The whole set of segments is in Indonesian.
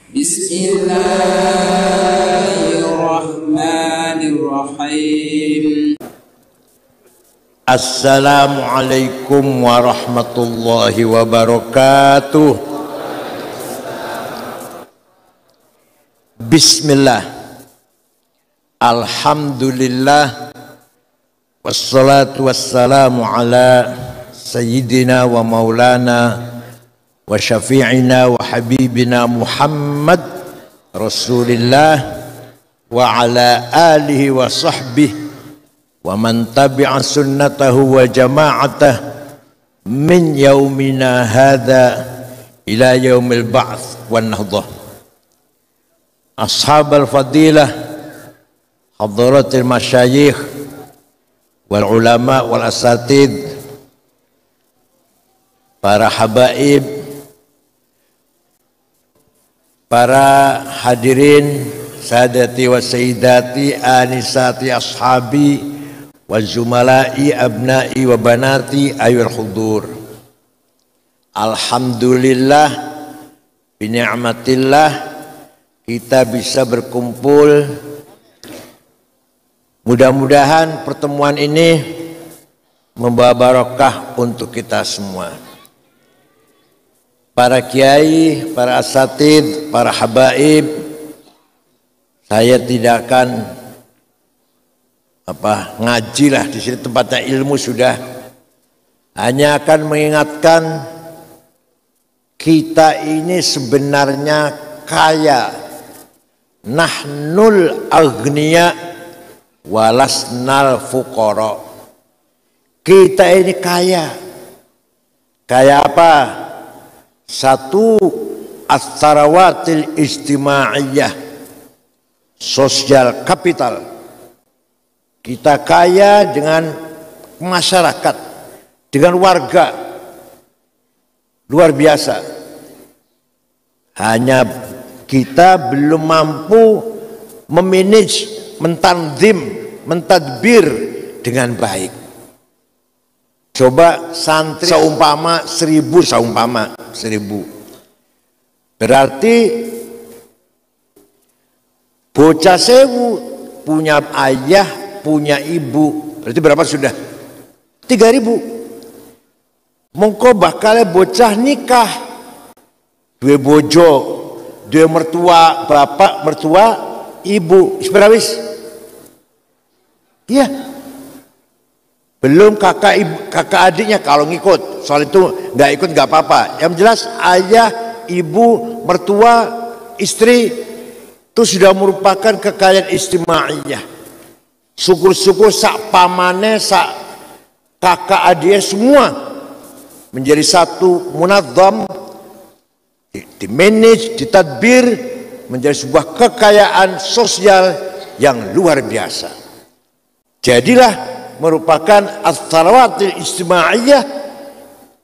Bismillahirrahmanirrahim. Assalamualaikum warahmatullahi wabarakatuh. Bismillah. Alhamdulillah. Wassalatu wassalamu ala sayyidina wa maulana wa syafi'ina wa habibina Muhammad Rasulillah wa ala alihi wa sahbihi wa man tabi'a sunnatahu wa jama'atah min yaumina hadha ila yaumil ba'ts wan nahdah. Ashabal fadilah, hadratil masyayikh wal ulama wal asatid, para habaib, para hadirin, sadati wa sayyidati, anisati ashabi wa zumala'i abna'i wa banati ayul hudur. Alhamdulillah bi ni'matillah kita bisa berkumpul. Mudah-mudahan pertemuan ini membawa barokah untuk kita semua. Para kiai, para asatid, para habaib, saya tidak akan ngaji lah, di sini tempatnya ilmu sudah. Hanya akan mengingatkan kita ini sebenarnya kaya. Nahnul aghniya walasnal fuqara. Kita ini kaya. Kaya apa? Satu, as-sarawatil ijtimaiyah, sosial kapital. Kita kaya dengan masyarakat, dengan warga, luar biasa. Hanya kita belum mampu memanage, mentanzim, mentadbir dengan baik. Coba santri seumpama 1000, berarti bocah 1000 punya ayah, punya ibu, berarti berapa sudah? 3000. Mongko bakal bocah nikah, dua bojo, dua mertua, bapak, mertua, ibu, seberawis. Iya. Belum kakak ibu, kakak adiknya kalau ngikut, soal itu nggak ikut nggak apa-apa. Yang jelas ayah, ibu, mertua, istri itu sudah merupakan kekayaan istimaiyah. Syukur-syukur sak pamane, sak kakak adiknya semua menjadi satu munadzam, dimanage, ditadbir menjadi sebuah kekayaan sosial yang luar biasa. Jadilah merupakan as-sarawatil ijtimaiyah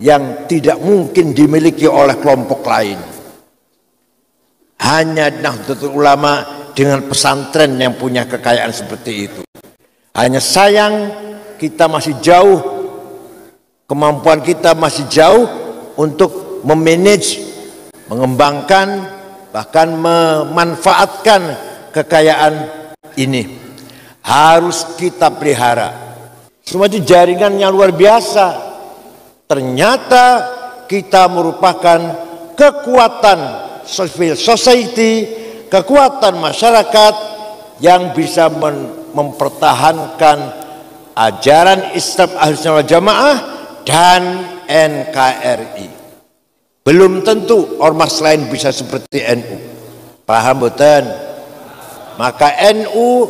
yang tidak mungkin dimiliki oleh kelompok lain. Hanya Nahdlatul Ulama dengan pesantren yang punya kekayaan seperti itu. Hanya sayang kita masih jauh, kemampuan kita masih jauh untuk memanage, mengembangkan, bahkan memanfaatkan kekayaan ini. Harus kita pelihara. Semua itu jaringan yang luar biasa. Ternyata kita merupakan kekuatan civil society, kekuatan masyarakat yang bisa mempertahankan ajaran Islam Ahlussunnah wal Jamaah dan NKRI. Belum tentu ormas lain bisa seperti NU. Paham betul? Maka NU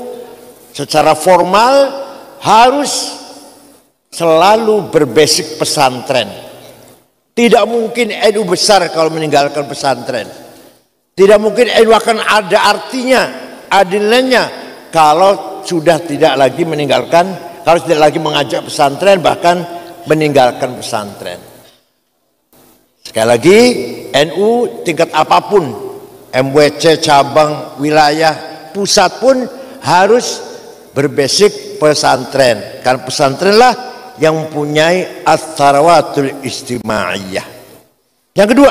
secara formal harus selalu berbasic pesantren. Tidak mungkin NU besar kalau meninggalkan pesantren. Tidak mungkin NU akan ada artinya, adilnya kalau sudah tidak lagi meninggalkan, kalau tidak lagi mengajak pesantren, bahkan meninggalkan pesantren. Sekali lagi, NU tingkat apapun, MWC, cabang, wilayah, pusat pun harus berbasic pesantren. Karena pesantrenlah yang mempunyai as-sarawatul ijtimaiyah. Yang kedua,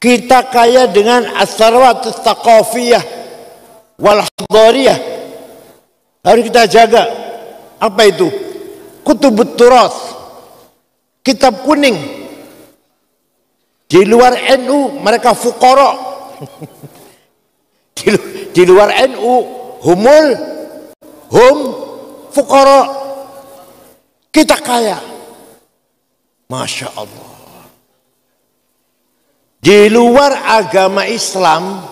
Kita kaya dengan as-sarwat tsaqafiyah wal hadariyah. Harus kita jaga. Apa itu? Kutubut turas, kitab kuning. Di luar NU mereka fuqara. Di luar NU hum fuqara. Kita kaya. Masya Allah. Di luar agama Islam,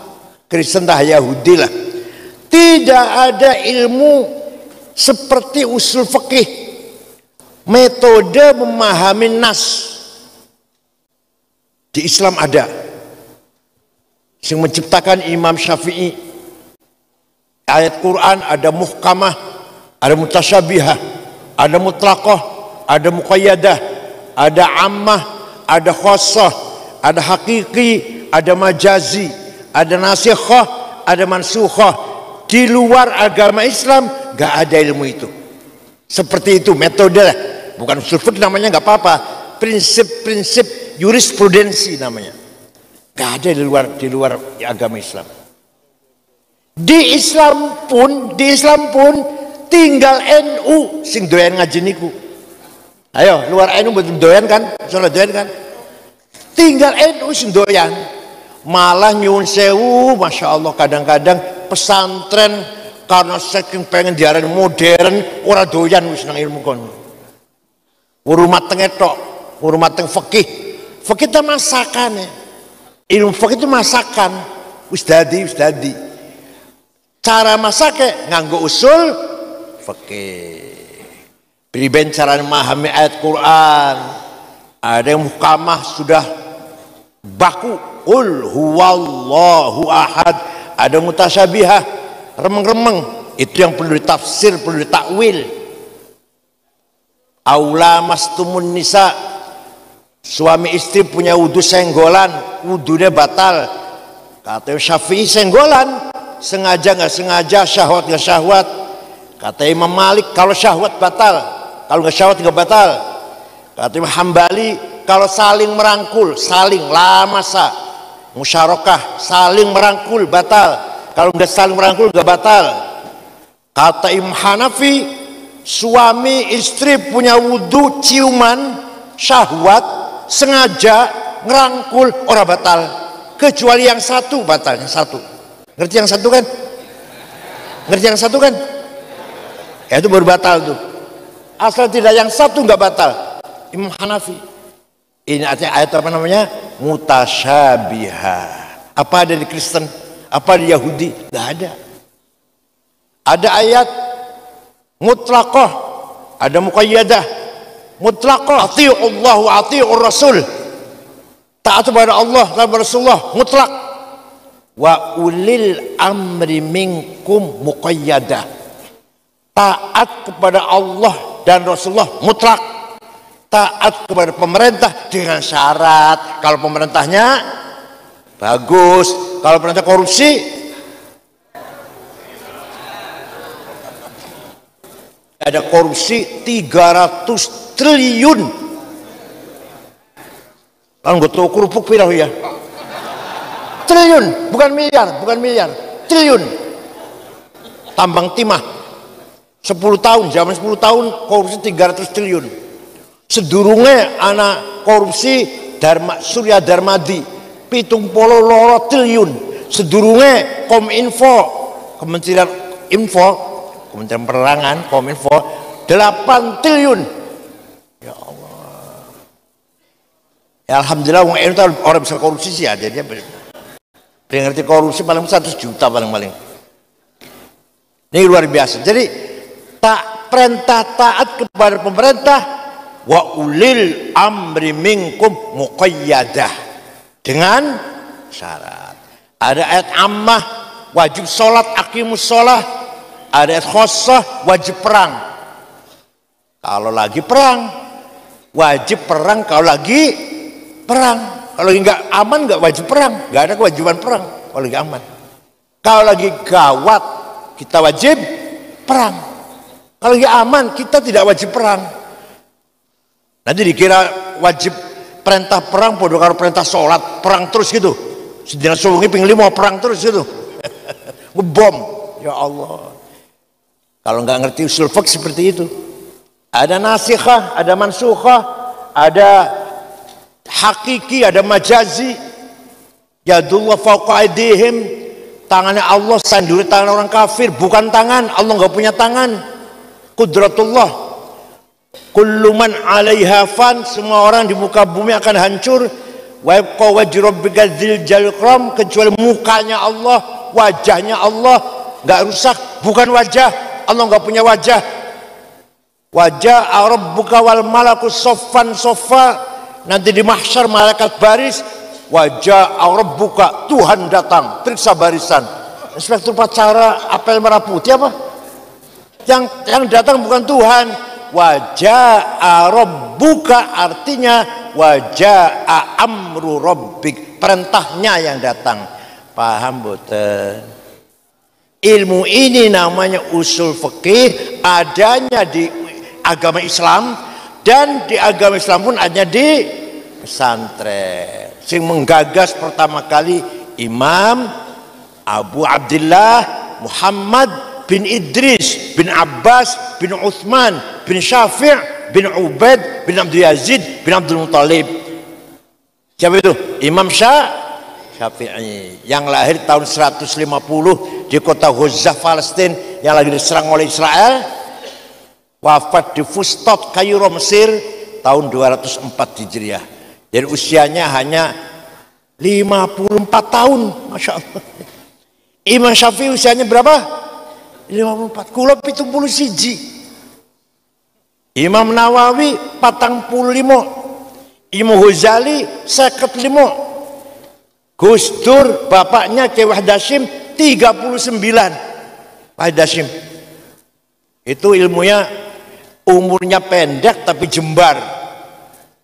Kristen entah Yahudi lah, tidak ada ilmu seperti usul fikih, metode memahami nas. Di Islam ada. Yang menciptakan Imam Syafi'i. Ayat Quran ada muhkamah, ada mutasyabihah, ada mutlaqah, ada muqayyadah, ada ammah, ada khassah, ada hakiki, ada majazi, ada nasikhah, ada mansukhah. Di luar agama Islam gak ada ilmu itu. Seperti itu metode lah. Bukan usul fiqh namanya, gak apa-apa. Prinsip-prinsip jurisprudensi namanya. Gak ada di luar agama Islam. Di Islam pun tinggal NU sing doyan ngaji niku. Ayo, luar NU betul doyan kan? Soalnya doyan kan? Tinggal NU sing doyan. Malah nyuwun sewu, masya Allah, kadang-kadang pesantren karena saking pengen diarani modern, ora doyan wis nang ilmu kono. Urumat tengetok, urumat teng fikih. Fikih itu masakan ya. Ilmu fikih itu masakan. Wis dadi. Cara masake nganggo usul fikih. Priben cara memahami ayat Quran. Ada yang muhkamah sudah baku. Qul huwallahu ahad. Ada mutasyabihah, remeng-remeng. Itu yang perlu ditafsir, perlu ditakwil. Aula mastumun nisa. Suami istri punya wudu senggolan, wudunya batal. Kata Syafi'i senggolan, sengaja nggak sengaja, syahwat nggak syahwat. Kata Imam Malik kalau syahwat batal, kalau nggak syahwat nggak batal. Kata Imam Hambali kalau saling merangkul, saling lamasa, musyarakah, saling merangkul batal. Kalau nggak saling merangkul nggak batal. Kata Imam Hanafi, suami istri punya wudu ciuman, syahwat, sengaja ngerangkul orang batal. Kecuali yang satu batal, yang satu. Ngerti yang satu kan? Ngerti yang satu kan? Ya itu baru batal tuh. Asal tidak yang satu nggak batal. Imam Hanafi. Ini artinya ayat apa namanya? Mutasyabihah. Apa ada di Kristen? Apa di Yahudi? Nggak ada. Ada ayat mutlaqah, ada muqayyadah. Mutlaqah, atii'ullah wa atii'ur rasul. Taat kepada Allah dan Rasulullah mutlak. Wa ulil amri minkum muqayyadah. Taat kepada Allah dan Rasulullah mutlak. Taat kepada pemerintah dengan syarat. Kalau pemerintahnya bagus, kalau pemerintah korupsi ada korupsi 300 triliun. Kan gue tahu kerupuk pirang ya. Triliun, bukan miliar, triliun. Tambang timah 10 tahun, zaman 10 tahun korupsi 300 triliun. Sedurunge anak korupsi Surya Darmadi 70 triliun. Sedurunge Kominfo, Kementerian Info, Kementerian Penerangan, Kominfo 8 triliun. Ya Allah. Ya alhamdulillah orang bisa korupsi sih ada dia. Dia ngerti korupsi paling 100 juta paling. Ini luar biasa. Jadi perintah taat kepada pemerintah wa ulil amri minkum muqayyadah dengan syarat. Ada ayat ammah wajib sholat aqimus sholah. Ada ayat khossah wajib perang. Kalau lagi perang wajib perang. Kalau lagi perang. Kalau nggak aman nggak wajib perang, nggak ada kewajiban perang. Kalau lagi aman, kalau lagi gawat kita wajib perang. Kalau lagi aman kita tidak wajib perang. Nanti dikira wajib perintah perang, bodoh kalau perintah sholat perang terus gitu. sedina suwengi ping 5 perang terus itu. Ngebom. Ya Allah. Kalau nggak ngerti usul fiqh seperti itu. Ada nasikhah, ada mansukhah, ada hakiki, ada majazi. Yadullah fawqa aydihim, tangannya Allah sanduri tangan orang kafir, bukan tangan. Allah nggak punya tangan. Qudratullah. Kullu man 'alaiha fan, semua orang di muka bumi akan hancur. Wa yabqa wajhu rabbika dzil jalali wal ikram, kecuali mukanya Allah, wajahnya Allah nggak rusak, bukan wajah. Allah nggak punya wajah. Wajah rabbuka wal malaku soffan soffa, nanti di mahsyar malaikat baris. Wajah rabbuka, Tuhan datang periksa barisan. Inspektur upacara apel merah putih apa? Yang datang bukan Tuhan. Wajah rabbuka artinya wajah amru rabbik, perintahnya yang datang. Paham boten? Ilmu ini namanya usul fikih, adanya di agama Islam, dan di agama Islam pun hanya di pesantren. Sing menggagas pertama kali Imam Abu Abdullah Muhammad bin Idris bin Abbas bin Uthman bin Syafi' bin Ubaid bin Abdul Yazid bin Abdul Muttalib. Siapa itu? Imam Syafi'i yang lahir tahun 150 di kota Gaza, Palestina, yang lagi diserang oleh Israel. Wafat di Fustat, Kairo, Mesir tahun 204 Hijriah. Jadi usianya hanya 54 tahun. Masya Allah. Imam Syafi'i usianya berapa? 54. Kula 70 siji. Imam Nawawi 45. Imam Ghazali 55. Gus Dur bapaknya Kiai Wahid Hasyim 39. Wahid Hasyim itu ilmunya, umurnya pendek tapi jembar.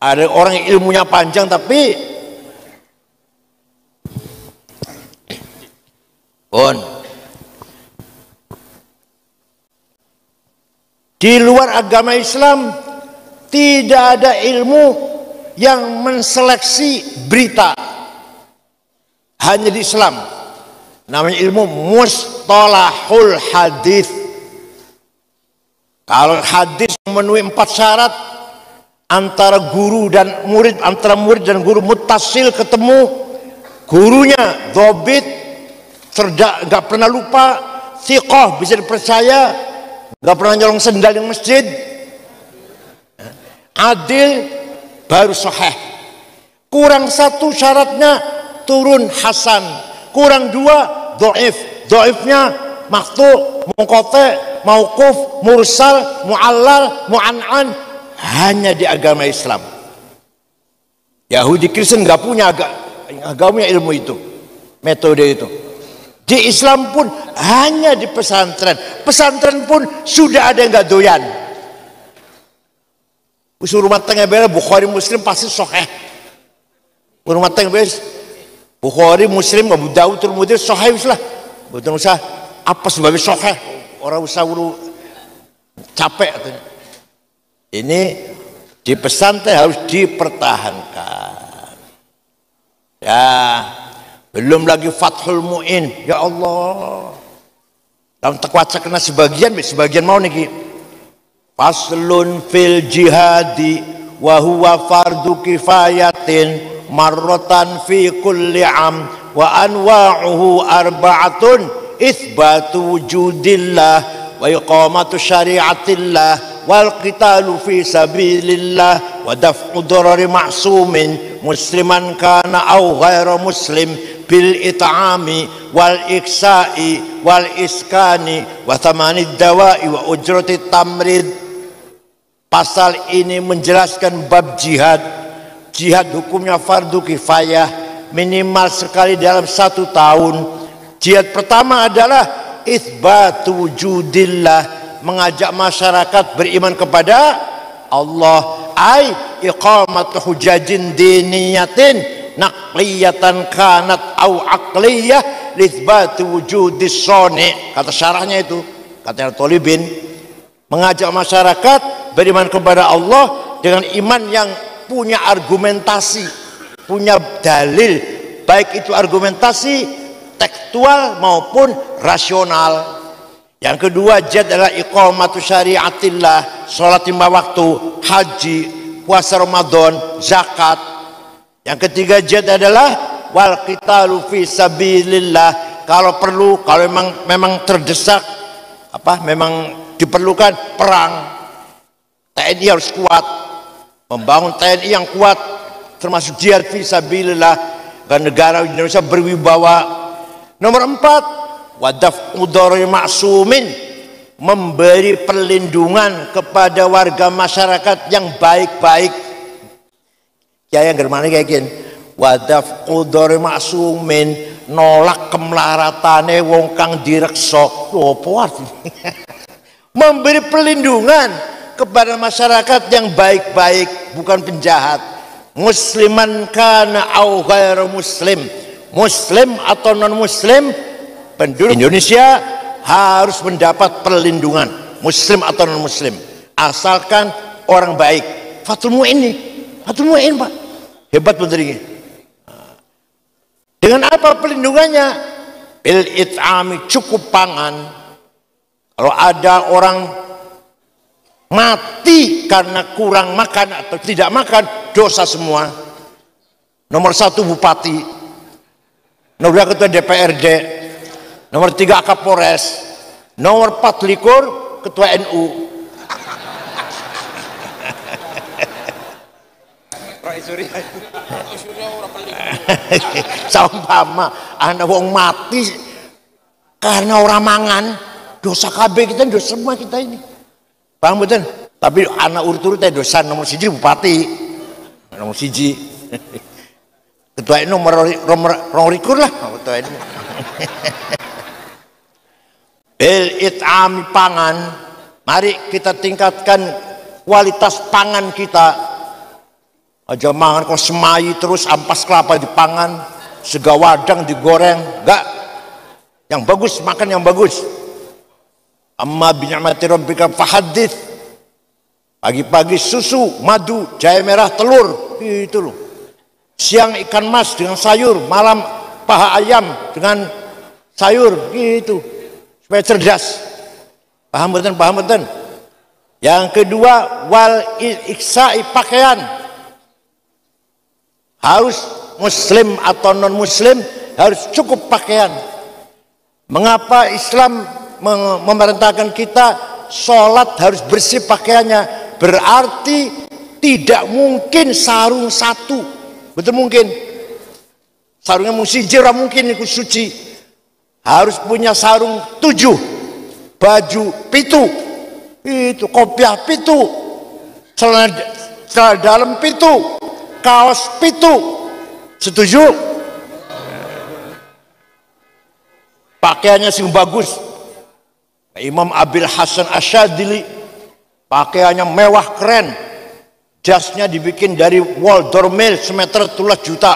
Ada orang yang ilmunya panjang tapi di luar agama Islam tidak ada ilmu yang menseleksi berita. Hanya di Islam namanya ilmu mustalahul hadis. Kalau hadis memenuhi 4 syarat, antara guru dan murid, antara murid dan guru muttasil ketemu, gurunya dhabit, cerdak, nggak pernah lupa, thiqah, bisa dipercaya, nggak pernah nyolong sendal di masjid, adil, baru sahih. Kurang 1 syaratnya turun hasan, kurang 2 dhaif, dhaifnya maqtu', munqati', mauquf, mursal, mu'allal, mu'an'an. Hanya di agama Islam. Yahudi Kristen nggak punya agamanya ilmu itu, metode itu. Di Islam pun hanya di pesantren. Pesantren pun sudah ada yang nggak doyan. Usul rumah tangga bela Bukhari Muslim pasti sahih. Rumah tangga bela Bukhari Muslim Abu Dawud Tirmidzi sahih lah. Betul usah apa sebabnya sahih. Orang usah capek katanya. Ini di pesantren harus dipertahankan. Ya, belum lagi Fathul Mu'in. Ya Allah. Dalam tekwaca kena sebagian mau niki. Faslun fil jihadi wa huwa fardu kifayatin marratan fi kulli am wa anwa'uhu arba'atun itsbatu wujudillah wa iqamatu syari'atillah wal qitalu fi sabilillah wa daf'u darari ma'sumin musliman kana aw ghairu muslim bil it'ami wal iksa'i wal iskani wa thamanid dawa'i wa ujrati tamrid. Pasal ini menjelaskan bab jihad. Jihad hukumnya fardu kifayah, minimal sekali dalam 1 tahun. Jihad pertama adalah itsbatu wujudillah, mengajak masyarakat beriman kepada Allah, ai iqamatu hujajin diniyatin naqliyatan kanat au aqliyah litsbatu wujudis soni. Kata syarahnya itu, kata Al-Tolibin, mengajak masyarakat beriman kepada Allah dengan iman yang punya argumentasi, punya dalil, baik itu argumentasi tekstual maupun rasional. Yang kedua, jihad adalah iqamatu syariatillah, sholat lima waktu, haji, puasa Ramadan, zakat. Yang ketiga, jihad adalah wal qitalu fi sabilillah, kalau perlu, kalau memang terdesak, memang diperlukan perang, TNI harus kuat, membangun TNI yang kuat, termasuk jihad fi sabilillah, agar negara Indonesia berwibawa. Nomor 4, wadaf udhari ma'sumin, memberi perlindungan kepada warga masyarakat yang baik-baik. Kiai yang germane kayak gini, wadaf udhari ma'sumin, nolak kemlaratane wong kang direksa. Apa artinya? Memberi perlindungan kepada masyarakat yang baik-baik, bukan penjahat. Musliman kana au ghairu muslim, muslim atau non muslim, penduduk Indonesia harus mendapat perlindungan, muslim atau non muslim, asalkan orang baik. Fathul Mu'in nih, Fathul Mu'in Pak, hebat menterinya. Dengan apa perlindungannya? Bil it'ami, cukup pangan. Kalau ada orang mati karena kurang makan atau tidak makan, dosa semua. Nomor 1 bupati, nomor 2 ketua DPRD, nomor 3 Kapolres, nomor 4 likur ketua NU. Sama anak wong mati karena orang mangan, dosa KB kita, dosa semua kita ini. Paham betul? Tapi anak urut-urutnya dosa. Nomor 1 bupati, nomor 1 ketua NU, nomor likur lah ketua NU. Bil it'ami, pangan. Mari kita tingkatkan kualitas pangan kita. Aja mangan kok semai terus, ampas kelapa dipangan, sega wadang digoreng, enggak. Yang bagus, makan yang bagus. Amma bi ni'mati rabbika fahaddits. Pagi-pagi susu, madu, jahe merah, telur, itu loh. Siang ikan mas dengan sayur, malam paha ayam dengan sayur, gitu. Supaya cerdas. Paham betul, paham betul. Yang kedua, wal iksa'i, pakaian. Harus muslim atau non muslim harus cukup pakaian. Mengapa Islam memerintahkan kita sholat harus bersih pakaiannya? Berarti tidak mungkin sarung 1, betul mungkin. Sarungnya musiji, mungkin ikut suci. Harus punya sarung 7, baju 7, itu kopiah 7, celana dalam 7, kaos 7. Setuju? Pakaiannya sing bagus. Imam Abil Hasan Asyadili pakaiannya mewah keren, jasnya dibikin dari wol dormil semeter 13 juta,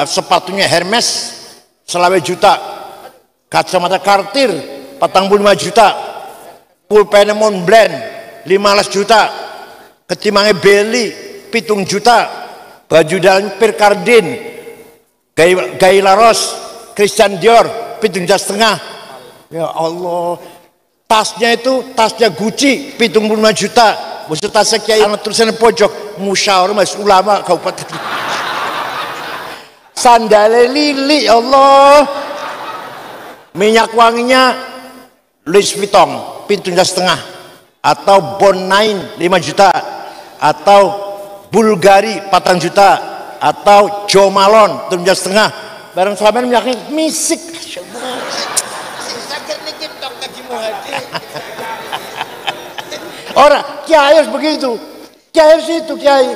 sepatunya Hermes selawe juta, kacamata Cartier 45 juta, pulpen Montblanc 15 juta, ketimangnya Belly 7 juta, baju dalam Pierre Cardin, Guy Laros, Christian Dior 7,5. Ya Allah, tasnya itu tasnya Gucci 75 juta. Maksud tasnya Kiai anak tulisannya pojok musyawarah majelis ulama kabupaten. Sandale Lili, ya Allah. Minyak wanginya Louis Vuitton 7,5, atau Bon 9 5 juta, atau Bulgari 4 juta, atau Jo Malone 7,5. Barang selama ini minyaknya misik. Orang kiai harus begitu, kiai harus itu, kiai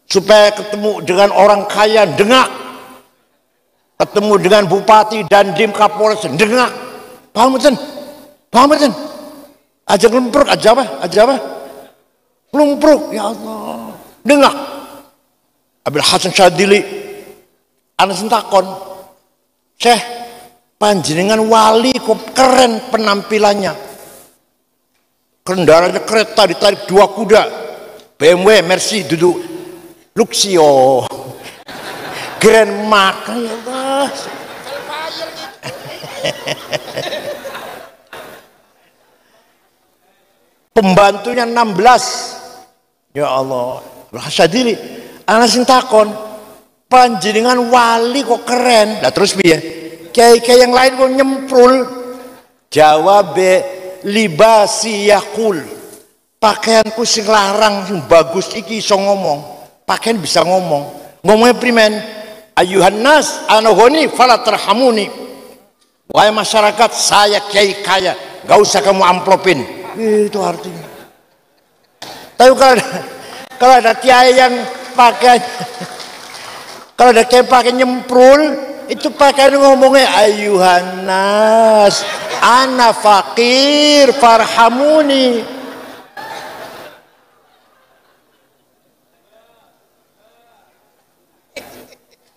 supaya ketemu dengan orang kaya dengak, ketemu dengan bupati dan dim kapolres dengak. Paham betul? Paham betul? Aja ngelumpruk, aja apa? Ngelumpruk, ya Allah, dengak. Abil Hasan Syadili anak sentakon, Syekh, panjenengan wali kok keren penampilannya. Kendaraannya kereta ditarik 2 kuda, BMW Mercy duduk Luxio. Grand Mark ya Allah. Pembantunya 16. Ya Allah, rasa diri. Ana sing takon, panjenengan wali kok keren. Lah terus piye? Kiai-kiai yang lain kok nyemprul. Jawab libasi yakul. Pakaianku sing larang sing bagus iki iso ngomong. Pakaian bisa ngomong. Ngomongnya primen. Ayuhan nas ana ghani fala tarhamuni. Wahai masyarakat, saya kiai kaya, gak usah kamu amplopin. Itu artinya. Tapi kalau ada kiai yang pakai, kalau ada kiai pakai nyemprul, itu pakai ngomongnya ayuhan nas, ana fakir farhamuni.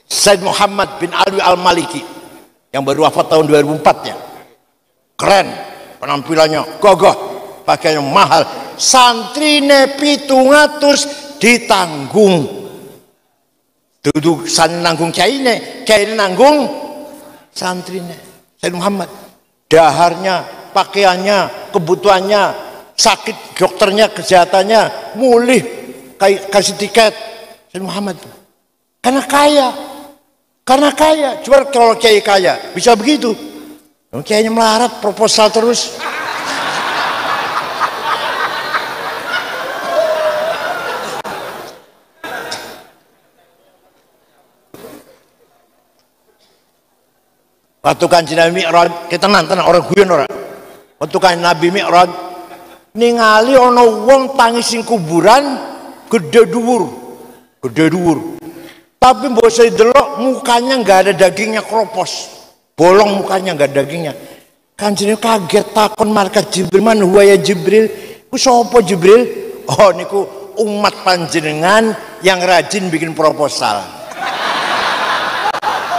Said Muhammad bin Alwi Al-Maliki yang baru wafat tahun 2004 ya, keren penampilannya, gagah, pakaiannya mahal, santrine 700 ditanggung, duduk san nanggung kiai nanggung santrine. Said Muhammad, daharnya, pakaiannya, kebutuhannya, sakit dokternya, kesehatannya mulih, kasih tiket. Said Muhammad karena kaya. Karena kaya, cuma kalau kiai kaya bisa begitu. Kiainya melarat, proposal terus. Waktu Kanjeng Nabi Mi'raj, kita nanti orang guyon orang. Waktu Kanjeng Nabi Mi'raj, ningali ono wong tangising kuburan gede dhuwur. Tapi mbok saya delok mukanya nggak ada dagingnya, kropos, bolong mukanya nggak ada dagingnya. Kanjeng kaget takon malaikat Jibril, man huwa ya Jibril? Ku sapa Jibril? Oh niku umat panjenengan yang rajin bikin proposal.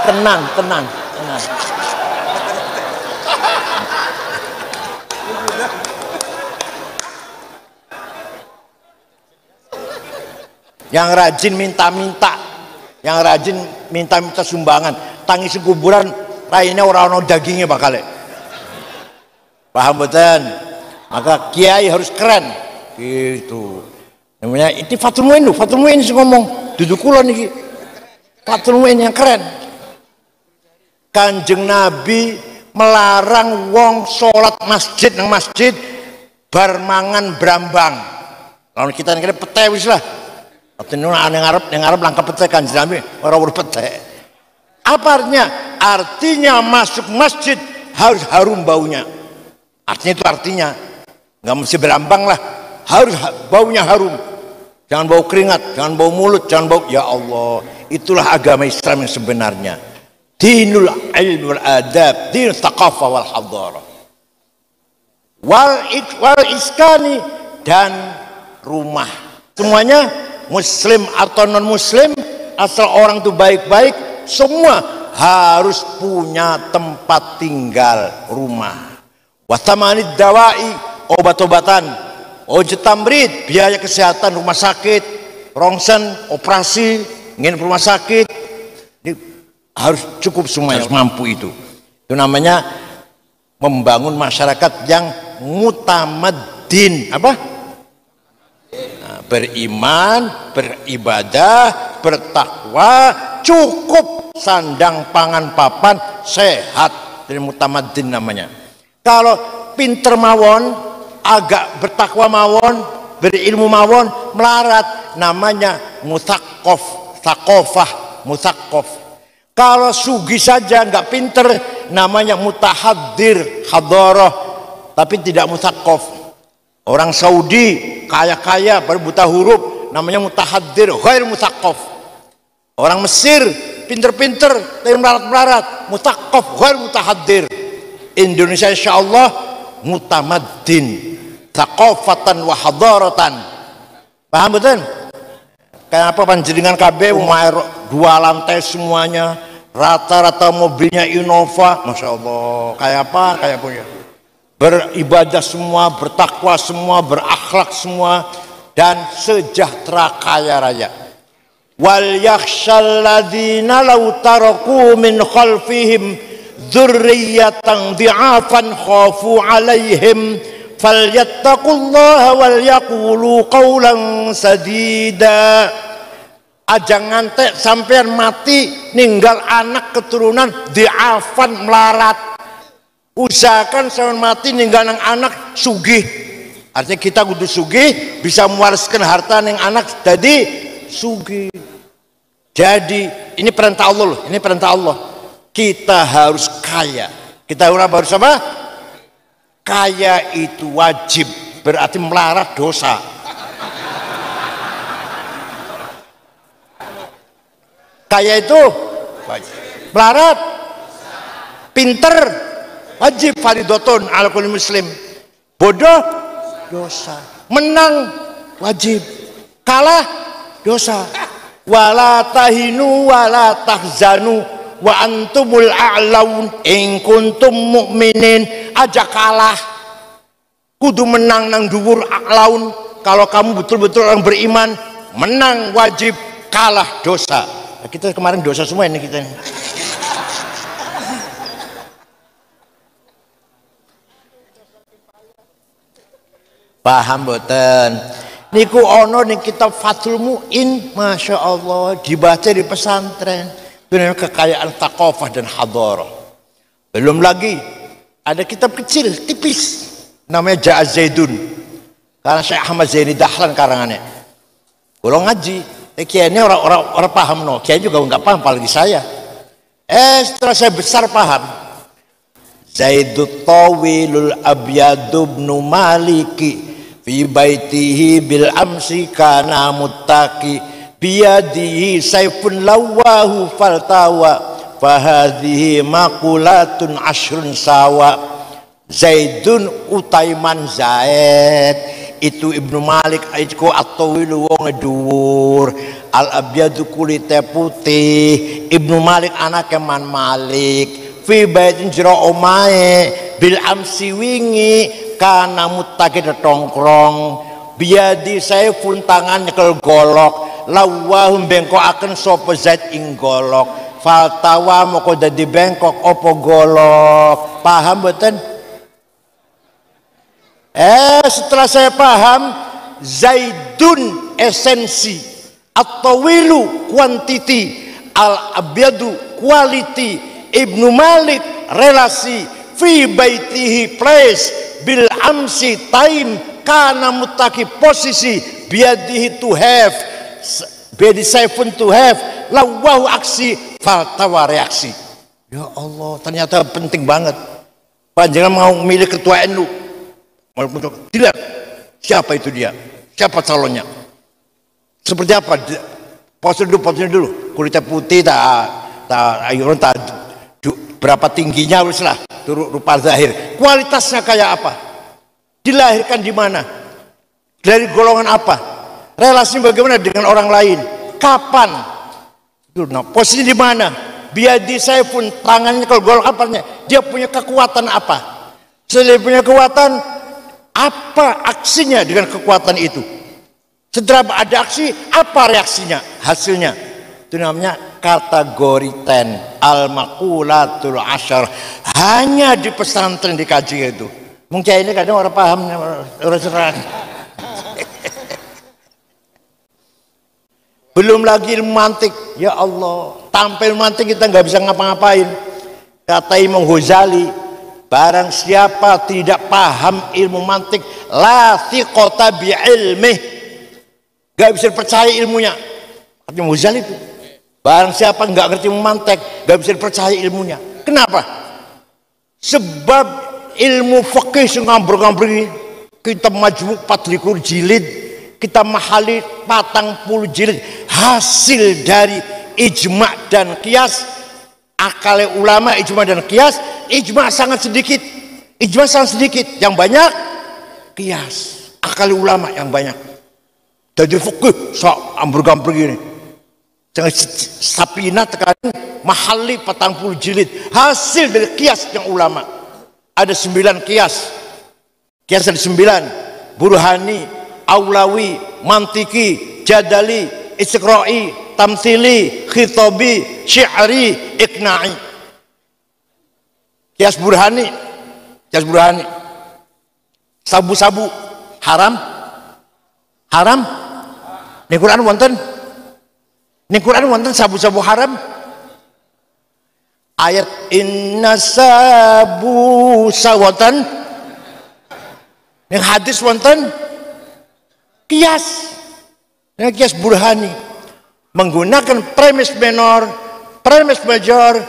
Tenang. Yang rajin minta-minta, yang rajin minta-minta sumbangan, tangis kuburan lainnya orang-orang dagingnya bakal. Paham betul? Maka kiai harus keren gitu. Namanya itu Fatul Muin sih ngomong duduk kulon iki. Fatul Muin yang keren. Kanjeng Nabi melarang wong sholat masjid nang masjid bar mangan brambang. Lalu kita kira pete wis lah. Artinya ngarep langkah pete Kanjeng Nabi ora pete. Apa artinya? Artinya masuk masjid harus harum baunya. Artinya itu artinya nggak mesti berambang lah, harus baunya harum. Jangan bau keringat, jangan bau mulut, jangan bau. Ya Allah, itulah agama Islam yang sebenarnya. Dinul ilmi wal adab, dinul thaqafah wal hadarah. Wal iskani dan rumah. Semuanya muslim atau non muslim, asal orang itu baik-baik, semua harus punya tempat tinggal, rumah. Wasamanid dawai, obat-obatan, ojek tamrid, biaya kesehatan rumah sakit, rongsen, operasi, ingin rumah sakit, ini harus cukup semuanya, harus mampu itu. Itu namanya membangun masyarakat yang mutamaddin, apa? Nah, beriman, beribadah, bertakwa, cukup sandang pangan papan, sehat, dari mutamaddin namanya. Kalau pinter mawon, agak bertakwa mawon, berilmu mawon, melarat, namanya mutsaqqaf, tsaqafah, mutsaqqaf. Kalau sugi saja nggak pinter, namanya mutahaddir, hadarah, tapi tidak mutsaqqaf. Orang Saudi kaya-kaya baru buta huruf, namanya mutahaddir, ghair mutsaqqaf. Orang Mesir pinter-pinter, tapi melarat-melarat, mutsaqqaf, ghair mutahaddir. Indonesia insya Allah mutamaddin, thaqafatan wa hadaratan. Paham betul? Kenapa panjenengan KB dua lantai semuanya, rata-rata mobilnya Innova, masya Allah, kayak apa? Kayak punya beribadah semua, bertakwa semua, berakhlak semua, dan sejahtera kaya raya. wal yakhshal ladzina law taraku min khalfihim dzurriyyatan dhi'afan khafu 'alaihim falyattaqullaha wal yaqulu qawlan sadida. Aja ngantek sampean mati ninggal anak keturunan dhi'afan melarat. Usahakan sampean mati ninggal anak sugih. Artinya kita kudu sugih bisa mewariskan harta ning anak jadi sugih. Jadi ini perintah Allah loh, ini perintah Allah. Kita harus kaya. Kita harus apa? Kaya itu wajib, berarti melarat dosa. Kaya itu wajib. Melarat, pinter, wajib fardhotun ala kulli muslim. Bodoh, dosa. Menang, wajib. Kalah, dosa. Wala tahinu wala tahzanu wa antumul a'laun in kuntum mu'minin. Aja kalah kudu menang nang dhuwur a'laun. Kalau kamu betul-betul orang beriman, menang wajib, kalah dosa. Nah, kita kemarin dosa semua ini kita. Paham boten? Niku ono ning kitab Fathul Mu'in, masya Allah, dibaca di pesantren dengan kekayaan thaqafah dan hadarah. Belum lagi ada kitab kecil tipis namanya Ja'az Zaidun karena Syekh Ahmad Zaini Dahlan karangannya. Kalau ngaji kiai ini orang paham no, kiai juga nggak paham apalagi saya. Setelah saya besar paham. Zaidut Tawilul Abyadu ibnu Maliki fi baitihi bil amsi kana muttaqi biyadihi sayfun lawahu faltawa fahadhihi maqulatun ashrun sawa. Zaidun utaiman Zaid itu Ibnu Malik itu at-tawilu wong dhuwur, al-abyadu kulite putih. Ibnu Malik anake Man Malik fi baitin jira omahe bil amsi wingi kana muttaqi tongkrong biadi saifun tangan nyekel golok lawahum bengkok akan sapa Zaid ing golok faltawa moko dadi bengkok opo golok. Paham mboten? Setelah saya paham, Zaidun esensi, at-tawilu quantity, al-abyadu quality, Ibnu Malik relasi, fi baitihi place, bil amsi time, kana mutaki posisi, biadihi to have, biadi saifun to have, lawahu aksi, faltawa reaksi. Ya Allah, ternyata penting banget. Panjangan mau milih ketua NU, dilihat siapa itu dia, siapa calonnya, seperti apa, postur dulu, kulitnya putih, berapa tingginya, lah, rupa zahir, kualitasnya kayak apa, dilahirkan di mana, dari golongan apa, relasi bagaimana dengan orang lain, kapan, nah, posisi di mana, biadi saya pun tangannya kalau golongan apanya, dia punya kekuatan apa, selain punya kekuatan, apa aksinya dengan kekuatan itu? Setelah ada aksi, apa reaksinya? Hasilnya itu namanya kategori 10 al-maqulatul asyar. Hanya di pesantren dikaji itu. Mungkin ini kadang orang paham, orang serang. Belum lagi ilmu mantik. Ya Allah, tampil mantik kita nggak bisa ngapa-ngapain. Kata Imam Ghazali, barang siapa tidak paham ilmu mantik, la thiqata bi ilmih, gak bisa percaya ilmunya. Artinya Ghazali itu, barang siapa nggak ngerti ilmu mantik, gak bisa percaya ilmunya. Kenapa? Sebab ilmu fikih sing ngambur-ngambur ini, kita majmu 4 jilid, kita mahali 40 jilid, hasil dari ijma dan qiyas, akal ulama ijma dan qiyas. Ijma sangat sedikit, yang banyak qiyas, akal ulama yang banyak. Jadi fikih sok ambur-gambur gini, jangan sapina tekan mahali 40 jilid, hasil dari qiyas yang ulama. Ada 9 qiyas ada 9, burhani, aulawi, mantiki, jadali, istiqra'i, tamthili, khitabi, syi'ri, iqna'i. Kias burhani. Kias burhani. Sabu-sabu haram? Haram? Ning Quran wonten? Ning Quran wonten sabu-sabu haram? Ayat inna sabu sawatan. Ning hadis wonten? Kias. Ning kias burhani menggunakan premis minor, premis major,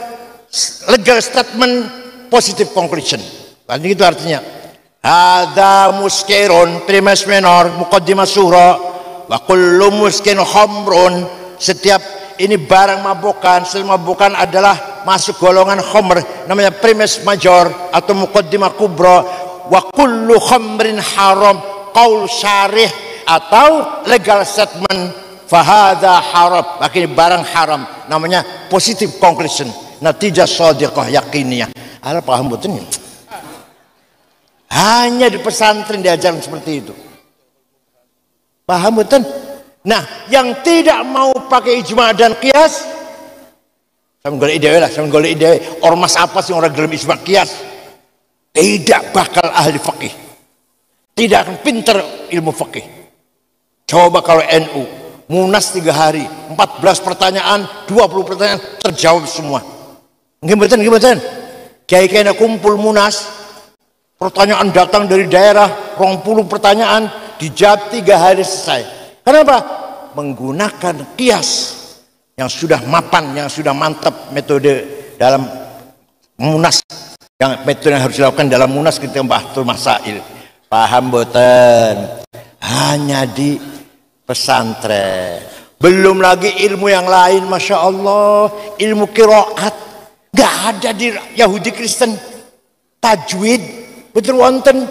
legal statement, positive conclusion. Berarti itu artinya ada muskirun premis minor muqaddimah surah wa kullu muskin khamrun, setiap ini barang mabukan, setiap mabukan adalah masuk golongan khamr, namanya premis major atau muqaddimah kubra. Wa kullu khamrin haram qaul syarih atau legal statement fahadha haram, ini barang haram, namanya positive conclusion, natijah shadiqah yakiniyah. Ada paham betul? Hanya di pesantren diajarkan seperti itu. Paham betul? Nah, yang tidak mau pakai ijma dan qiyas, saya menggolek ide lah, saya menggolek ide ormas apa sih orang gelem ijma qiyas? Tidak bakal ahli fikih, tidak akan pinter ilmu fikih. Coba kalau NU munas 3 hari, 14 pertanyaan, 20 pertanyaan terjawab semua. Gimana? Kiai-kiai kumpul munas, pertanyaan datang dari daerah, 20 pertanyaan dijawab 3 hari selesai. Kenapa? Menggunakan qiyas yang sudah mapan, yang sudah mantap metode dalam munas, yang metode yang harus dilakukan dalam munas ketika bahtul masail. Paham boten? Hanya di pesantren. Belum lagi ilmu yang lain, masya Allah, ilmu qiraat nggak ada di Yahudi Kristen. Tajwid betul wonten.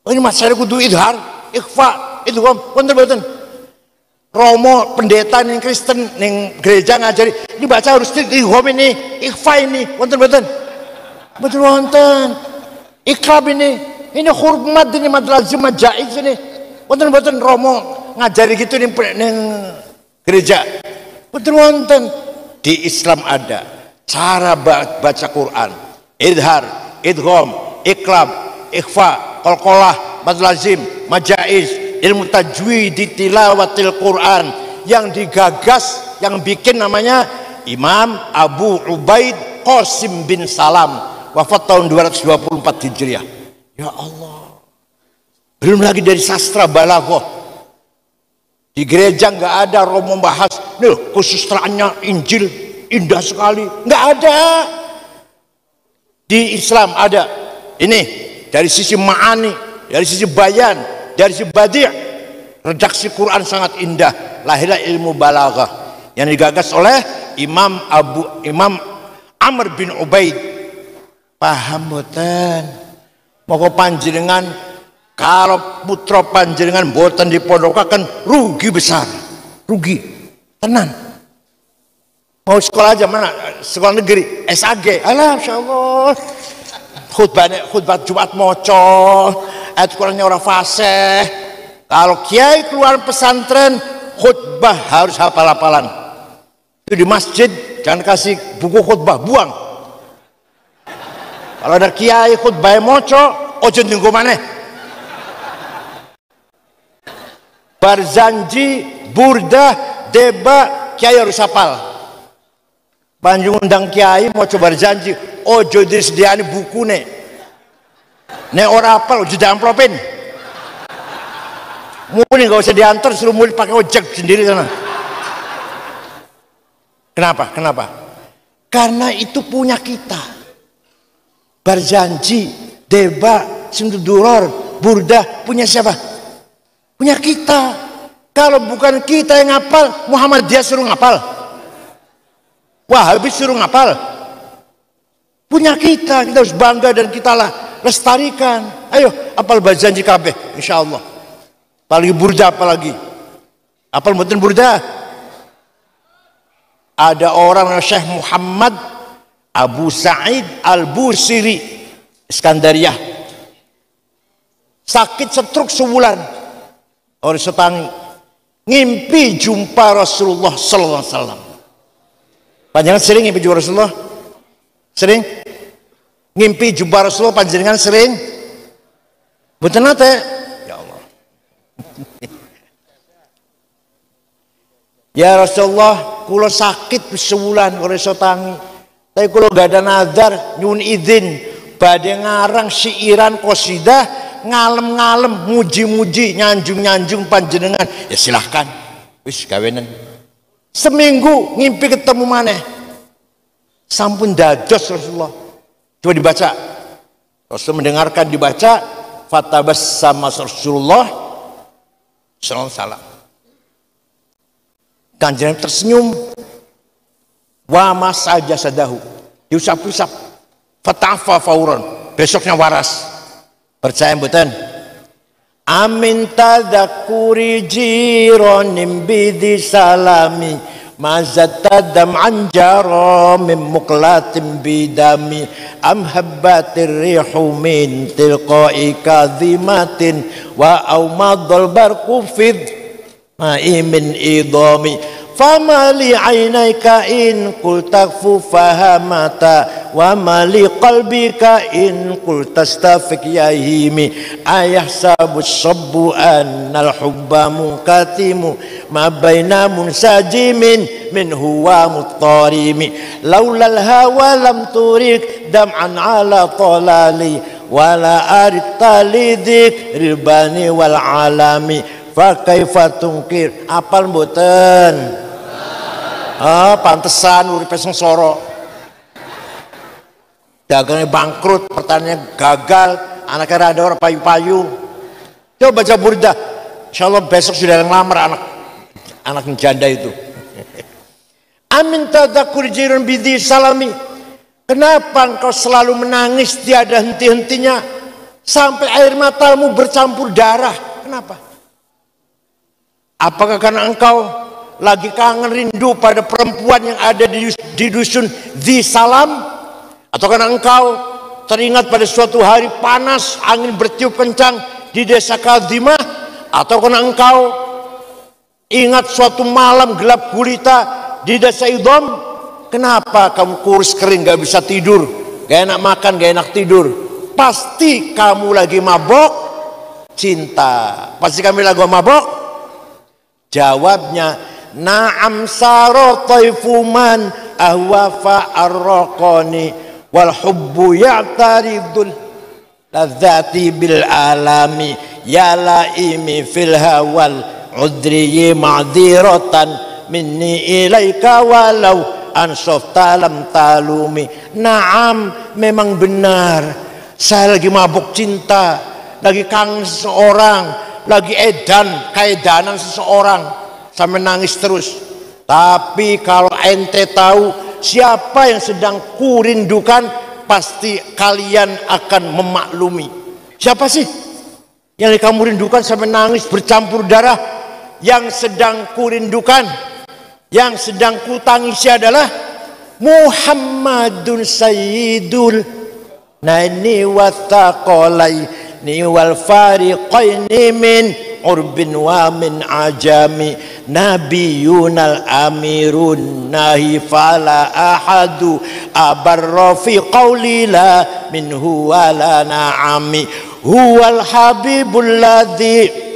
Oh, ini masalah kudu idhar, ikhfa, idgham wonten boten. Romo pendeta ning Kristen ning gereja ngajari ini baca harus idgham ini, ikhfa ini wonten boten. Betul wonten. Iqlab ini hormat ini mad lazim majaiz ini wonten boten. Romo ngajari gitu ning gereja betul wonten. Di Islam ada cara baca Quran, idhar, idgham, iqlab, ikhfa, qalqalah, mad lazim, majaiz, ilmu tajwid, tilawatil Quran yang digagas, yang bikin namanya Imam Abu Ubaid Qasim bin Salam, wafat tahun 224 Hijriah. Ya Allah. Belum lagi dari sastra balaghah. Di gereja nggak ada Romo membahas nih kesustraannya Injil indah sekali, nggak ada. Di Islam ada. Ini dari sisi ma'ani, dari sisi bayan, dari sisi badi', redaksi Quran sangat indah. Lahirlah ilmu balaghah yang digagas oleh Imam Amr bin Ubaid. Paham boten? Moko panjenengan kalau putra panjenengan boten dipondokaken rugi besar, rugi tenan. Mau sekolah aja mana? Sekolah negeri, SAG. Alah, insyaallah. Khutbah Jumat moco, ayat Qurannya orang fasih. Kalau kiai keluar pesantren, khutbah harus hafal-hafalan. Itu di masjid jangan kasih buku khutbah, buang. Kalau ada kiai khutbah moco, ojo tunggu maneh. Barzanji, burdah, deba, kiai harus hafal. Banjung undang kiai mau coba berjanji, ojo disediani buku nih. Nek ora hafal, ojo diamplopin. Mungkin nggak usah diantar, suruh murid pakai ojek sendiri sana. Kenapa? Karena itu punya kita. Berjanji, deba, sinduduror, burdah, punya siapa? Punya kita. Kalau bukan kita yang ngapal, Muhammadiyah suruh ngapal, Wahabi suruh ngapal. Punya kita harus bangga dan kita lah lestarikan. Ayo apal berjanji kabeh, insya Allah. Apalagi burda, apalagi apal mboten burda. Ada orang Syekh Muhammad Abu Sa'id Al-Busiri Iskandariyah, sakit stroke sebulan. Orang setangi ngimpi jumpa Rasulullah sallallahu alaihi wasallam. Panjenengan sering ngimpi jumpa Rasulullah? Sering? Ngimpi jumpa Rasulullah panjenengan sering? Mboten nate? Ya Allah. Ya Rasulullah, kula sakit sewulan ora iso tangi. Tapi kula gak ada nazar nyuwun izin badhe ngarang siiran qasidah ngalem-ngalem muji-muji nyanjung-nyanjung panjenengan. Ya silahkan. Wis gawenan. Seminggu ngimpi ketemu maneh. Sampun dados Rasulullah. Coba dibaca. Rasul mendengarkan dibaca, fatabassama Rasulullah sallallahu alaihi wasallam. Kanjeng tersenyum. Wa masaja sadahu. Diusap-usap. Fatafa fauran. Besoknya waras. Percaya mboten? Amin tadakuri jironim bidi salami mazatadam anjaro min muklatim bidami am habbatir rihu min tilqai kadhimatin wa aumadul barku fid ma'imin idami fama li aynayka in qul takfu fahamata wa ma li qalbika in qul tastafik yahimi ayahsabu sabbu annal hubba munkatimu ma baina munsajimin min huwa muttarimi laulal hawa lam turik dam'an ala talali wala arid talidik ribani wal alami fa kaifa tungkir. Apal mboten? Pantesan uripe sengsara. Dagangnya bangkrut, pertaniannya gagal, anaknya rada ora payu-payu. Coba baca Burdah. Insyaallah besok sudah ngelamar anak janda itu. Amin tadzakur jirun bidhi salami. Kenapa engkau selalu menangis tiada henti-hentinya sampai air matamu bercampur darah? Kenapa? Apakah karena engkau lagi kangen rindu pada perempuan yang ada di dusun Dhi Salam, atau karena engkau teringat pada suatu hari panas angin bertiup kencang di desa Kadhimah, atau karena engkau ingat suatu malam gelap gulita di desa Idham? Kenapa kamu kurus kering gak bisa tidur, gak enak makan, gak enak tidur? Pasti kamu lagi mabok cinta. Pasti kamu lagi mabok. Jawabnya, na'am saro taifuman ahwafa arraqani wal hubbu ya'taridul ladzati bil alami ya laimi fil hawal udri ma'dziratan minni ilaika walau ansofta lam talumi. Na'am, memang benar saya lagi mabuk cinta, lagi kangen seseorang, lagi kaedanan seseorang sampai nangis terus. Tapi kalau ente tahu siapa yang sedang kurindukan, pasti kalian akan memaklumi. Siapa sih yang kamu rindukan sampai nangis bercampur darah? Yang sedang kurindukan, yang sedang kutangisi adalah Muhammadun Sayyidul Naini wathaqalaini wal fariqaini min urbin wa min ajami nabiyunal amirun nahi fala ahadu abarra fi qawli la minhu wala na'ami huwal habibul ladzi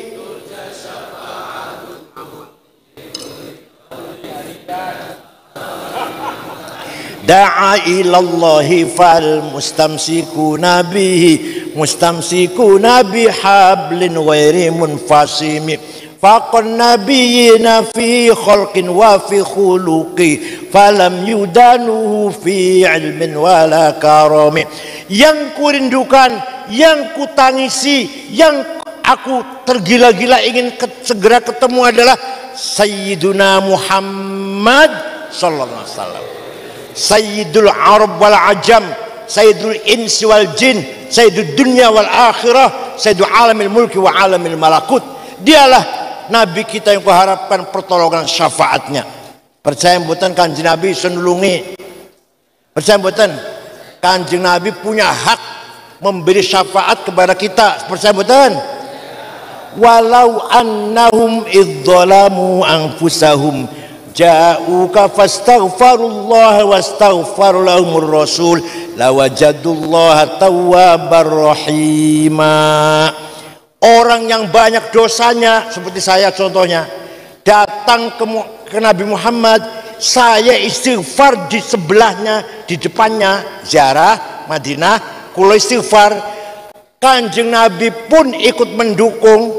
da'a ilallahi fal mustamsikuna bihi mustamsikuna bihablin ghairi munfasimi faqan nabiyina fi khalqin wa fi khuluqi falam yudanuhu fi ilmin wala karami. Yang kurindukan, yang kutangisi, yang aku tergila-gila ingin segera ketemu adalah Sayyiduna Muhammad sallallahu alaihi wasallam, Sayyidul Arab wal Ajam, Sayyidul Insi wal Jin, Sayyidul Dunya wal Akhirah, Sayyidul Alamil Mulki wa Alamil Malakut. Dialah Nabi kita yang kuharapkan pertolongan syafaatnya. Percaya mboten Kanjeng Nabi senulungi? Percaya mboten Kanjeng Nabi punya hak memberi syafaat kepada kita? Percaya mboten? walau annahum idzalamu anfusahum ja'uka fastaghfirullaha wastaghfar lahumur rasul lawajadullaha tawwabar rahima. Orang yang banyak dosanya seperti saya contohnya datang ke Nabi Muhammad, saya istighfar di sebelahnya, di depannya, ziarah Madinah, kula istighfar, Kanjeng Nabi pun ikut mendukung,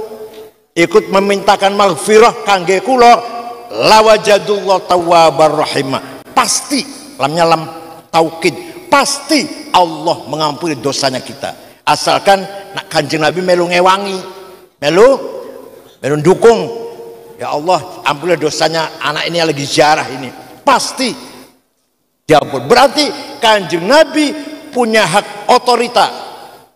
ikut memintakan maghfirah kangge kula, lawajadullah tawwabar rahimah. Pasti, lamnya lam taukid, pasti Allah mengampuni dosanya kita. Asalkan nak Kanjeng Nabi melu ngewangi, melu dukung. Ya Allah, ampunilah dosanya anak ini yang lagi ziarah ini. Pasti diampun. Berarti Kanjeng Nabi punya hak otorita,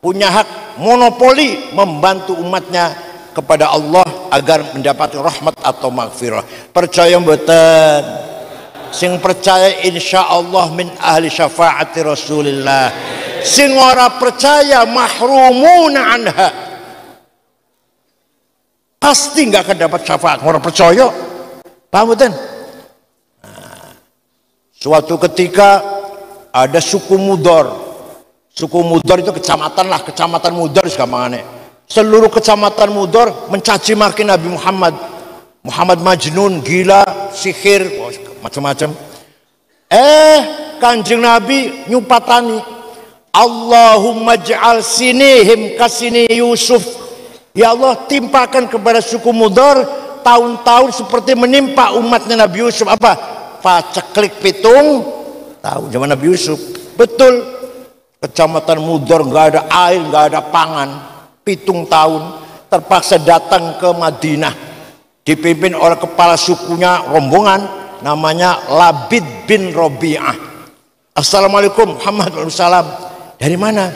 punya hak monopoli membantu umatnya kepada Allah agar mendapat rahmat atau maghfirah. Percaya mboten? Sing percaya insya Allah min ahli syafaati Rasulillah. Sing ora percaya mahrumun anha. Pasti nggak akan dapat syafaat. Orang percaya, paham betul? Suatu ketika ada suku Mudor. Suku Mudor itu kecamatan lah, kecamatan Mudor segampangannya. Seluruh kecamatan Mudor mencaci maki Nabi Muhammad. Muhammad majnun, gila, sihir, macam-macam. Kanjeng Nabi nyupatani. Allahumma ja'al sinihim kasini Yusuf. Ya Allah, timpakan kepada suku Mudor tahun-tahun seperti menimpa umatnya Nabi Yusuf. Apa? Paceklik pitung tahun zaman Nabi Yusuf. Betul, kecamatan Mudor nggak ada air, nggak ada pangan, pitung tahun, terpaksa datang ke Madinah, dipimpin oleh kepala sukunya rombongan namanya Labid bin Robi'ah. Assalamualaikum Muhammad SAW. Dari mana?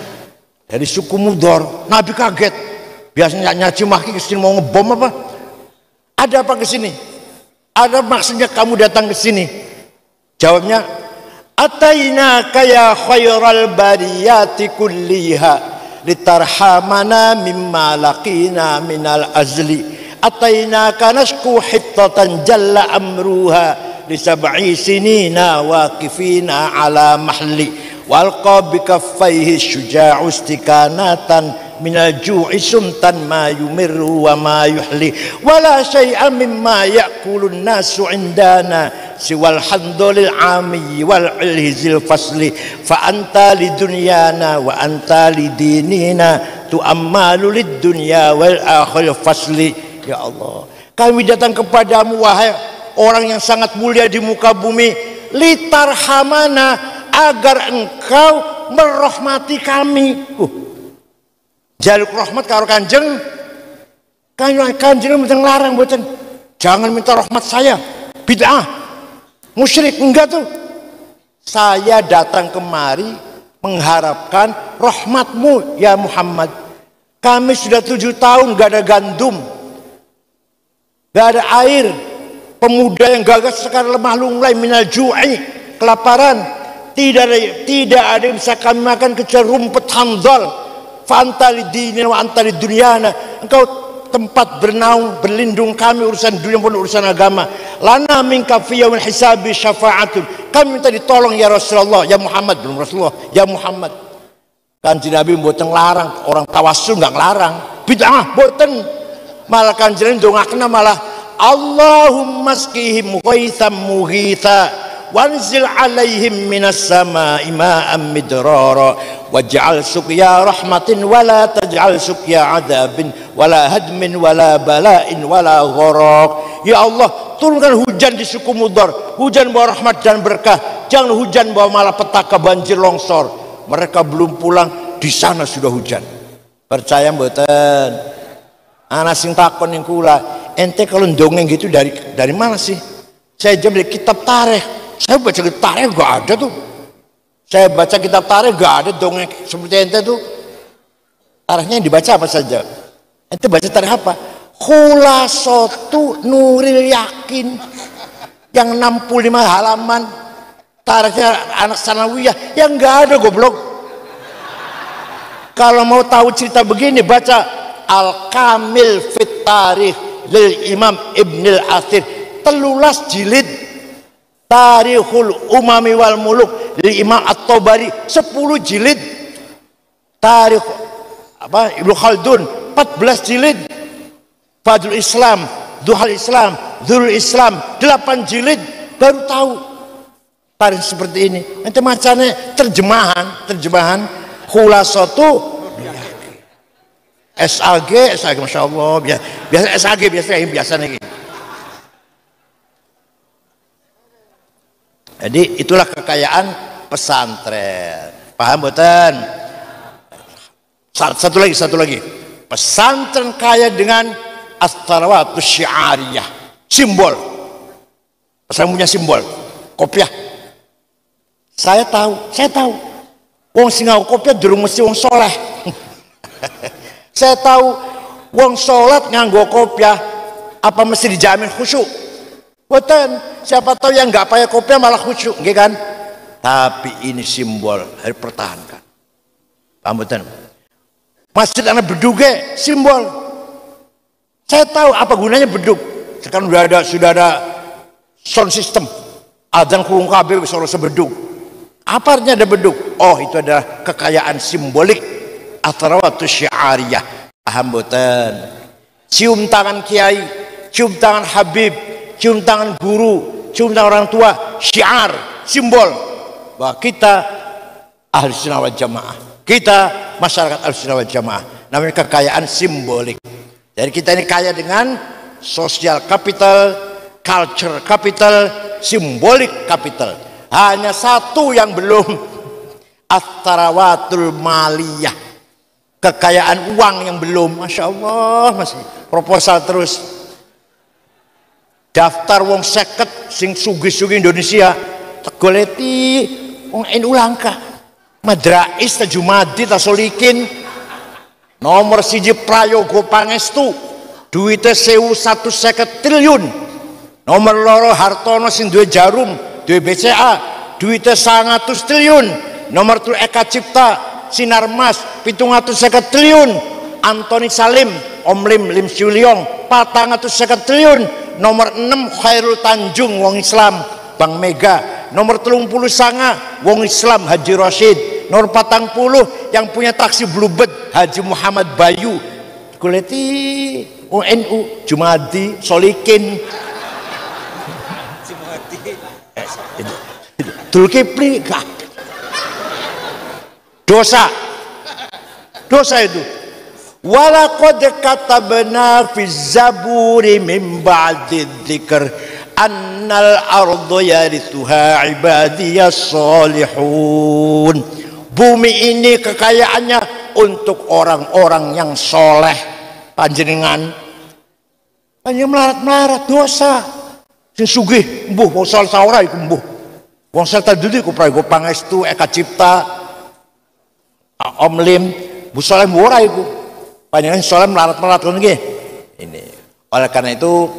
Dari suku Mudor. Nabi kaget. Biasanya nyaci maki kesini mau ngebom apa? Ada apa kesini? Ada maksudnya kamu datang ke sini? Jawabnya, atainaka ya khairal bariyati kulliha litarhamana mimma laqina minal azli. Atainaka nashku hittatan jalla amruha li sab'i sinina waqifina ala mahli walqa bikaffaihi syuja'u istikanatan minal ju'i sumtan ma yumirru wa ma yuhli wala syai'an mimma ya'kulun nasu indana siwal handolil ami wal ilhizil fasli fa anta lidunyana wa anta lidinina tu'ammalu lid dunya wal akhir fasli. Ya Allah, kami datang kepadamu wahai orang yang sangat mulia di muka bumi, litarhamana, agar engkau merahmati kami. Jaluk rahmat karo kanjeng, kanjeng mboten larang mboten. Jangan minta rahmat saya, bid'ah, musyrik, enggak tuh. Saya datang kemari mengharapkan rahmatmu ya Muhammad. Kami sudah 7 tahun gak ada gandum, gak ada air. Pemuda yang gagah sekarang lemah lunglai minal ju'i, kelaparan. Tidak ada yang bisa kami makan kecuali rumput handal. Fa anta lidinin wa anta lidunyana. Engkau tempat bernaung, berlindung kami, urusan dunia pun urusan agama. Lana minka fi yaumil hisabi syafa'atun. Kami minta ditolong ya Rasulullah, ya Muhammad, belum Rasulullah, ya Muhammad. Kanjeng Nabi mboten larang, orang tawassul enggak larang. Bid'ah mboten. Malah kanjeng ndongakna malah Allahumma skihim ghaitsam mughitha wanzil alaihim minas sama'i ma'am midrara waj'al suqya rahmatin wala taj'al suqya adabin wala hadmin wala bala'in wala gharaq. Ya Allah, turunkan hujan di suku Mudor, hujan bawa rahmat dan berkah, jangan hujan bawa malapetaka, banjir, longsor. Mereka belum pulang, di sana sudah hujan. Percaya mboten? Ana sing takon ning kula, ente kalau dongeng gitu dari mana sih? Saya jawab dari kitab tarikh. Saya baca kitab tarikh gak ada tuh. Saya baca kitab tarikh gak ada dongeng seperti ente tuh. Tarikhnya yang dibaca apa saja? Ente baca tarikh apa? Khulasotu Nuril Yakin yang 65 halaman. Tarikhnya anak sanawiyah yang gak ada goblok. Kalau mau tahu cerita begini baca Al-Kamil Fit Tarikh lil Imam Ibnul Athir 13 jilid, Tarikhul Umami wal Muluk lil Imam At-Tabari 10 jilid, Tarikh Ibnu Khaldun 14 jilid, Fadlul Islam, Duhal Islam, Dzul Islam 8 jilid. Baru tahu tarikh seperti ini. Nanti macamnya terjemahan Khulasatu SAG, Masya Allah, biasa SAG biasa nih. Jadi itulah kekayaan pesantren. Paham boten? Satu lagi. Pesantren kaya dengan as-tharawatu syiariyah, simbol. Saya punya simbol, kopiah. Saya tahu. Wong sing nganggo kopiah durung mesti wong soleh. Saya tahu wong salat nganggo kopiah apa mesti dijamin khusyuk? Boten. Siapa tahu yang nggak pakai kopiah malah khusyuk, nggih kan? Tapi ini simbol, harus pertahankan. Paham boten? Masjid anak bedug simbol. Saya tahu apa gunanya bedug. Sekarang sudah ada sound system. Adzan kurung kabeh wis ora sebedug. Apa artinya ada bedug? Oh, itu adalah kekayaan simbolik at-tarawatu syiariyah. Paham boten? Cium tangan kiai, cium tangan habib, cium tangan guru, cium tangan orang tua, syiar, simbol bahwa kita ahli sunnah wal jamaah. Kita masyarakat ahli sunnah wal jamaah. Namanya kekayaan simbolik. Jadi kita ini kaya dengan social capital, culture capital, simbolik capital. Hanya satu yang belum, at-tarawatul maliyah, kekayaan uang yang belum. Masya Allah, masih proposal terus. Daftar wong seket sing sugih-sugih Indonesia tegoleti wong NU langka. Madrais ta Jumadi ta Solikin nomor 1 Prayogo Pangestu duitnya 1.150 triliun. Nomor loro Hartono sing duwe Jarum, duwe BCA duitnya 100 triliun. Nomor 3 Eka Cipta Sinarmas 750 triliun. Antoni Salim Om Lim Siuliong 450 triliun. Nomor 6 Khairul Tanjung wong Islam Bang Mega. Nomor 30 Sanga wong Islam Haji Rashid. Nomor 40 yang punya taksi Bluebird Haji Muhammad Bayu. Kuleti wong NU Jumadi Solikin Zulkifli dosa itu. Walaqad katabna fi zaburi min ba'di dzikr annal ardu yarithuha ibadiyas solihun. Bumi ini kekayaannya untuk orang-orang yang soleh. Panjenengan melarat dosa. Sing sugih mbuh wong saleh ora iku mbuh. Wong saleh tadi ku Prayogo Pangestu Eka Cipta Om Lim Bu Saleh ora iku. Panjenengan soleh melarat-melarat ngono nggih. Ini. Oleh karena itu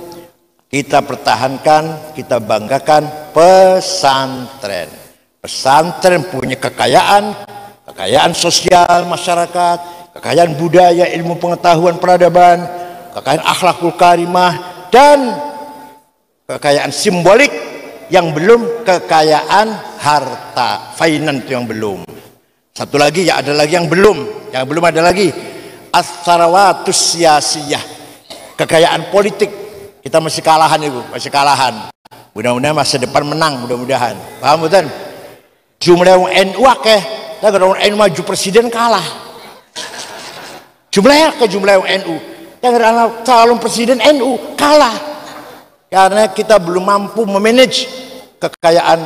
kita pertahankan, kita banggakan pesantren. Pesantren punya kekayaan sosial masyarakat, kekayaan budaya, ilmu pengetahuan peradaban, kekayaan akhlakul karimah, dan kekayaan simbolik yang belum kekayaan harta, finance yang belum. Satu lagi ya, ada lagi yang belum ada lagi as-sarawatus siyasiyah, kekayaan politik. Kita masih kalahan ibu, masih. Mudah-mudahan masa depan menang, mudah-mudahan. Paham betul? Jumlah yang NU akeh, tapi kalau NU maju presiden kalah. Jumlah yang NU, yang calon presiden NU kalah. Karena kita belum mampu memanage kekayaan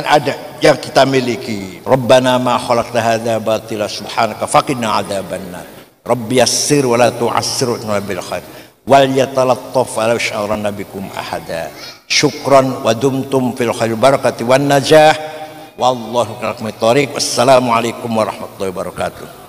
ada yang kita miliki. Rabbana ma khalaqta hadza batila subhanaka faqina adzabannar. Rabbi yassir wa la tu'assir bil khair. Wal yatalattaf ala sya'ran bikum ahada. Syukran wa dumtum fil khair barakati wan najah. Wallahu a'lam. Wassalamualaikum warahmatullahi wabarakatuh.